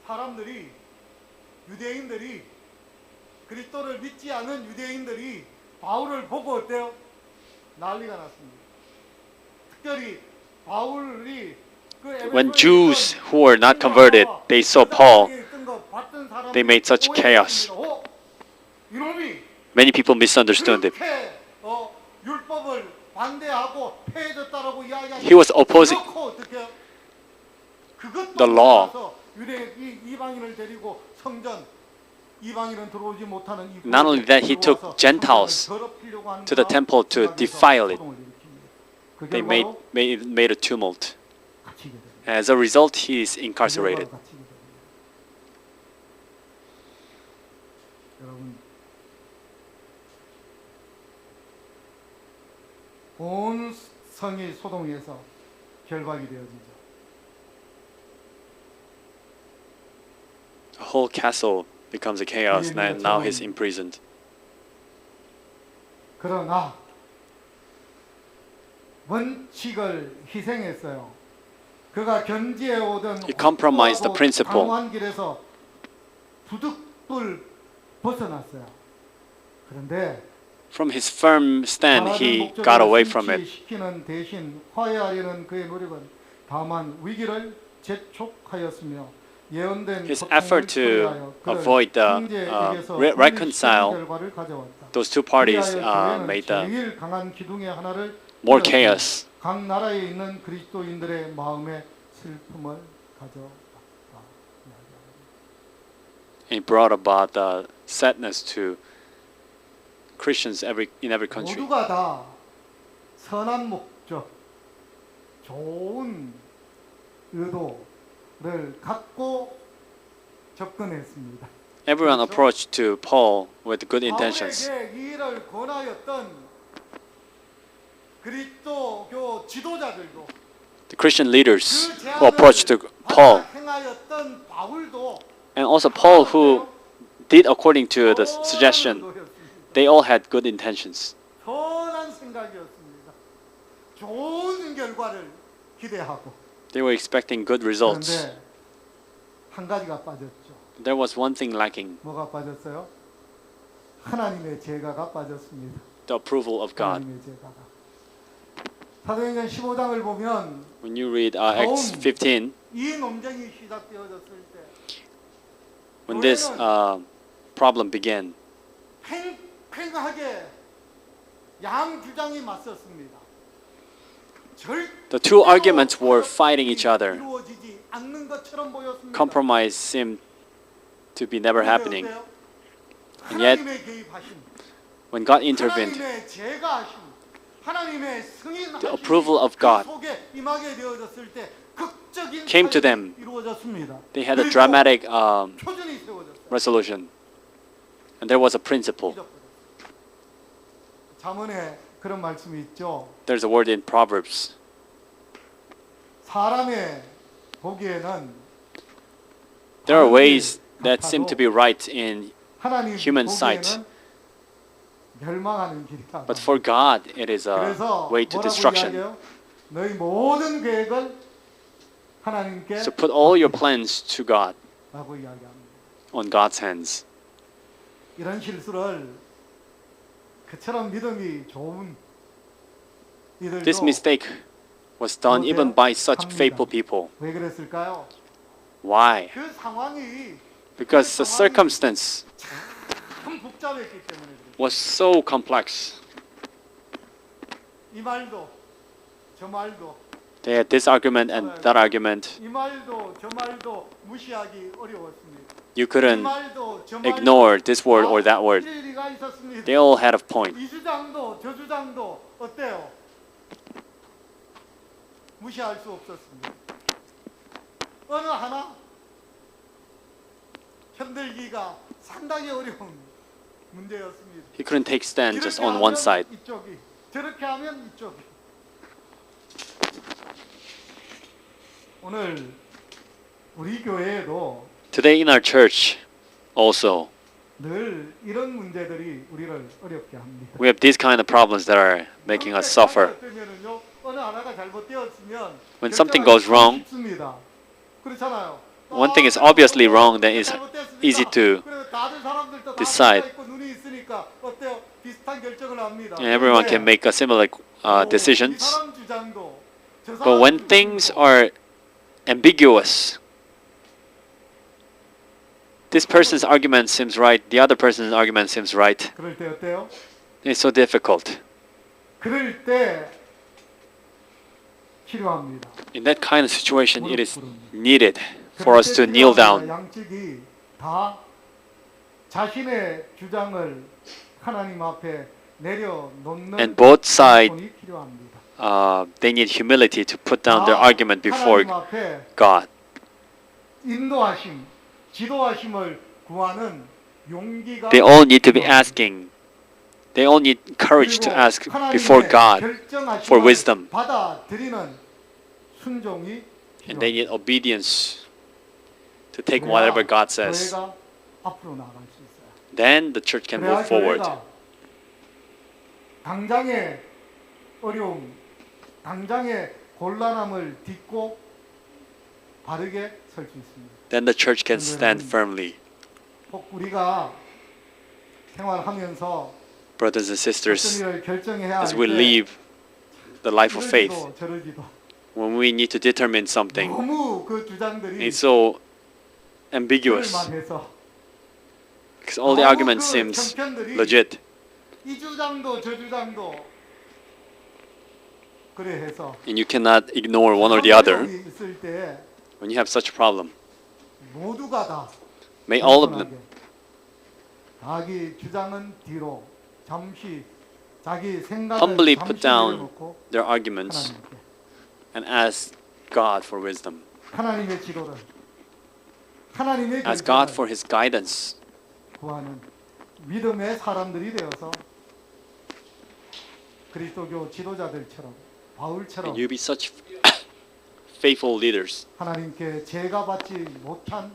[SPEAKER 1] 사람들이 유대인들이 그리스도를 믿지 않은 유대인들이 바울을 보고 어때요? 난리가 났습니다. 특별히 바울이
[SPEAKER 2] When Jews who were not converted, they saw Paul, they made such chaos. Many people misunderstood him. He was opposing the law. Not only that, he took Gentiles to the temple to defile it. They made a tumult. As a result, he is incarcerated.
[SPEAKER 1] 온 성이 소동해서 결박이 되어지죠.
[SPEAKER 2] The whole castle becomes a chaos, and now he's imprisoned.
[SPEAKER 1] 그러나 원칙을 희생했어요. 그가 견지해 오던
[SPEAKER 2] He compromised the principle.
[SPEAKER 1] 강한 길에서 부득불 벗어났어요. 그런데
[SPEAKER 2] From his firm stand, he got away from it.
[SPEAKER 1] 시키는 대신 화해하려는 그의 노력은 다만 위기를 재촉하였으며 예언된
[SPEAKER 2] His
[SPEAKER 1] 고통을
[SPEAKER 2] effort to
[SPEAKER 1] 초래하여 그를
[SPEAKER 2] avoid the,
[SPEAKER 1] 형제에게서
[SPEAKER 2] reconcile
[SPEAKER 1] 결과를 가져왔다.
[SPEAKER 2] Those two parties
[SPEAKER 1] 그리하여
[SPEAKER 2] made
[SPEAKER 1] 교회는
[SPEAKER 2] the
[SPEAKER 1] 제일 강한 기둥의 하나를
[SPEAKER 2] more
[SPEAKER 1] 띄었으며
[SPEAKER 2] chaos.
[SPEAKER 1] 각 나라에 있는 그리스도인들의 마음에 슬픔을 가져왔다.
[SPEAKER 2] He brought about the sadness to Christians in every country.
[SPEAKER 1] 모두가 다 선한 목적, 좋은 의도를 갖고 접근했습니다.
[SPEAKER 2] Everyone approached to Paul with good intentions.
[SPEAKER 1] 바울에게 이 일을 권하였던 그리스도교 지도자들도
[SPEAKER 2] The Christian leaders
[SPEAKER 1] 그
[SPEAKER 2] who approached to Paul,
[SPEAKER 1] 행하였던 바울도
[SPEAKER 2] and also Paul who did according to the suggestion, they all had good intentions.
[SPEAKER 1] 선한 생각이었습니다. 좋은 결과를 기대하고
[SPEAKER 2] They were expecting good results.
[SPEAKER 1] 그런데 한 가지가 빠졌죠.
[SPEAKER 2] There was one thing lacking,
[SPEAKER 1] 뭐가 빠졌어요? 하나님의 제가가 빠졌습니다.
[SPEAKER 2] the approval of God.
[SPEAKER 1] 하나님의 제가가. 사도행전 15장을 보면
[SPEAKER 2] When you read Acts 15,
[SPEAKER 1] 이 논쟁이 시작되어졌을 때
[SPEAKER 2] when this problem began,
[SPEAKER 1] 팽팽하게 양 주장이 맞섰습니다.
[SPEAKER 2] the two arguments were fighting each other.
[SPEAKER 1] 이루어지지 않는 것처럼 보였습니다.
[SPEAKER 2] Compromise seemed to be never happening. And yet,
[SPEAKER 1] 하나님의 개입하심,
[SPEAKER 2] when God intervened,
[SPEAKER 1] 하나님의 제가하심, 하나님의 승인하심,
[SPEAKER 2] the approval of God
[SPEAKER 1] 그 속에 임하게 되어졌을 때 극적인
[SPEAKER 2] came to
[SPEAKER 1] 사역이
[SPEAKER 2] them.
[SPEAKER 1] 이루어졌습니다.
[SPEAKER 2] They had a
[SPEAKER 1] 그리고
[SPEAKER 2] dramatic
[SPEAKER 1] 표준이 세워졌어요.
[SPEAKER 2] resolution. And there was a principle.
[SPEAKER 1] 잠언에 그런 말씀이 있죠.
[SPEAKER 2] There's a word in Proverbs.
[SPEAKER 1] 사람의 보기에는
[SPEAKER 2] There are ways that seem to be right in
[SPEAKER 1] 하나님
[SPEAKER 2] human sight,
[SPEAKER 1] 보기에는 멸망하는 길이다.
[SPEAKER 2] but for God it is a
[SPEAKER 1] 그래서
[SPEAKER 2] way to
[SPEAKER 1] 뭐라고
[SPEAKER 2] destruction.
[SPEAKER 1] 이야기해요? 너희 모든 계획을 하나님께
[SPEAKER 2] So put all your plans to God,
[SPEAKER 1] 라고 이야기합니다.
[SPEAKER 2] on God's hands.
[SPEAKER 1] 이런 실수를 그처럼 믿음이 좋은 이들도
[SPEAKER 2] This mistake was done even by such faithful people.
[SPEAKER 1] 왜 그랬을까요?
[SPEAKER 2] Why?
[SPEAKER 1] 그 상황이
[SPEAKER 2] Because the circumstance
[SPEAKER 1] 참 복잡했기 때문에 그래요.
[SPEAKER 2] was so complex.
[SPEAKER 1] 이 말도 저 말도
[SPEAKER 2] They had this argument and that argument.
[SPEAKER 1] 이 말도 저 말도 무시하기 어려웠습니다.
[SPEAKER 2] You
[SPEAKER 1] 이
[SPEAKER 2] couldn't
[SPEAKER 1] 말도 저 말도
[SPEAKER 2] ignore this word or that word.
[SPEAKER 1] 일리가 있었습니다.
[SPEAKER 2] They all had a point.
[SPEAKER 1] 이 주장도 저 주장도 어때요? 무시할 수 없었습니다. 어느 하나 편들기가 상당히 어려운 문제였습니다.
[SPEAKER 2] He couldn't take stand just
[SPEAKER 1] 이렇게
[SPEAKER 2] on one
[SPEAKER 1] 하면
[SPEAKER 2] side.
[SPEAKER 1] 이쪽이, 저렇게 하면 이쪽이. 오늘 우리 교회에도
[SPEAKER 2] Today in our church also,
[SPEAKER 1] 늘 이런 문제들이 우리를 어렵게 합니다.
[SPEAKER 2] we have these kind of problems that are making us suffer.
[SPEAKER 1] 되면은요, 어느 하나가 잘못되었으면
[SPEAKER 2] When something goes wrong,
[SPEAKER 1] 쉽습니다. 그렇잖아요.
[SPEAKER 2] one thing is obviously wrong, then it's easy to decide. And everyone can make a similar decisions. But when things are ambiguous, this person's argument seems right, the other person's argument seems right.
[SPEAKER 1] 그럴 때 어때요?
[SPEAKER 2] It's so difficult.
[SPEAKER 1] 그럴 때 필요합니다.
[SPEAKER 2] In that kind of situation, it is needed for us to kneel down.
[SPEAKER 1] 양측이 다 자신의 주장을 하나님 앞에 내려놓는
[SPEAKER 2] And both sides,
[SPEAKER 1] 손이 필요합니다.
[SPEAKER 2] they need humility to put down their argument before
[SPEAKER 1] 하나님 앞에
[SPEAKER 2] God.
[SPEAKER 1] 인도하심, 지도하심을 구하는 용기가
[SPEAKER 2] They all need to be asking. They all need courage to ask before God for wisdom.
[SPEAKER 1] 받아들이는 순종이
[SPEAKER 2] And they need obedience to take whatever God says.
[SPEAKER 1] 교회가 앞으로 나아갈 수 있어요.
[SPEAKER 2] then the church can
[SPEAKER 1] 그래야
[SPEAKER 2] move forward.
[SPEAKER 1] 교회가 당장의 어려움, 당장의 곤란함을 딛고 바르게 설 수 있습니다.
[SPEAKER 2] Then the church can stand firmly.
[SPEAKER 1] 꼭 우리가 생활하면서
[SPEAKER 2] Brothers and
[SPEAKER 1] 어떤
[SPEAKER 2] sisters,
[SPEAKER 1] 일을 결정해야
[SPEAKER 2] as
[SPEAKER 1] 할
[SPEAKER 2] we
[SPEAKER 1] 때
[SPEAKER 2] live the life of faith,
[SPEAKER 1] 이러지도 저러지도
[SPEAKER 2] when we need to determine something,
[SPEAKER 1] 너무 그 주장들이
[SPEAKER 2] it's so ambiguous
[SPEAKER 1] 그럴만해서
[SPEAKER 2] because all the
[SPEAKER 1] 너무
[SPEAKER 2] argument
[SPEAKER 1] 그
[SPEAKER 2] seems
[SPEAKER 1] 형편들이
[SPEAKER 2] legit,
[SPEAKER 1] 이 주장도 저 주장도 그래 해서
[SPEAKER 2] and you cannot ignore one or the other.
[SPEAKER 1] 어려움이 있을 때
[SPEAKER 2] When you have such a problem,
[SPEAKER 1] 모두가 다
[SPEAKER 2] may all of them
[SPEAKER 1] 자기 주장은 뒤로 잠시 자기 생각을
[SPEAKER 2] humbly
[SPEAKER 1] 잠시
[SPEAKER 2] put down
[SPEAKER 1] 내려놓고
[SPEAKER 2] their arguments
[SPEAKER 1] 하나님께
[SPEAKER 2] and ask God for wisdom.
[SPEAKER 1] 하나님의 지도를 하나님의
[SPEAKER 2] Ask God
[SPEAKER 1] 결정을
[SPEAKER 2] for His guidance.
[SPEAKER 1] 구하는 믿음의 사람들이 되어서 그리스도교 지도자들처럼 바울처럼
[SPEAKER 2] And you be such faithful leaders
[SPEAKER 1] 하나님께 제가 받지 못한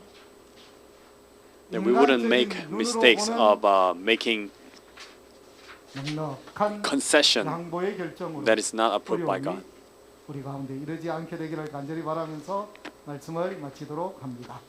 [SPEAKER 2] that we wouldn't
[SPEAKER 1] 인간적인
[SPEAKER 2] make
[SPEAKER 1] 눈으로
[SPEAKER 2] mistakes
[SPEAKER 1] 보는
[SPEAKER 2] of making
[SPEAKER 1] 넉넉한
[SPEAKER 2] concession
[SPEAKER 1] 양보의 결정으로
[SPEAKER 2] that is not approved by
[SPEAKER 1] 어려움이
[SPEAKER 2] God.
[SPEAKER 1] 우리 가운데 이러지 않게 되기를 간절히 바라면서 말씀을 마치도록 합니다.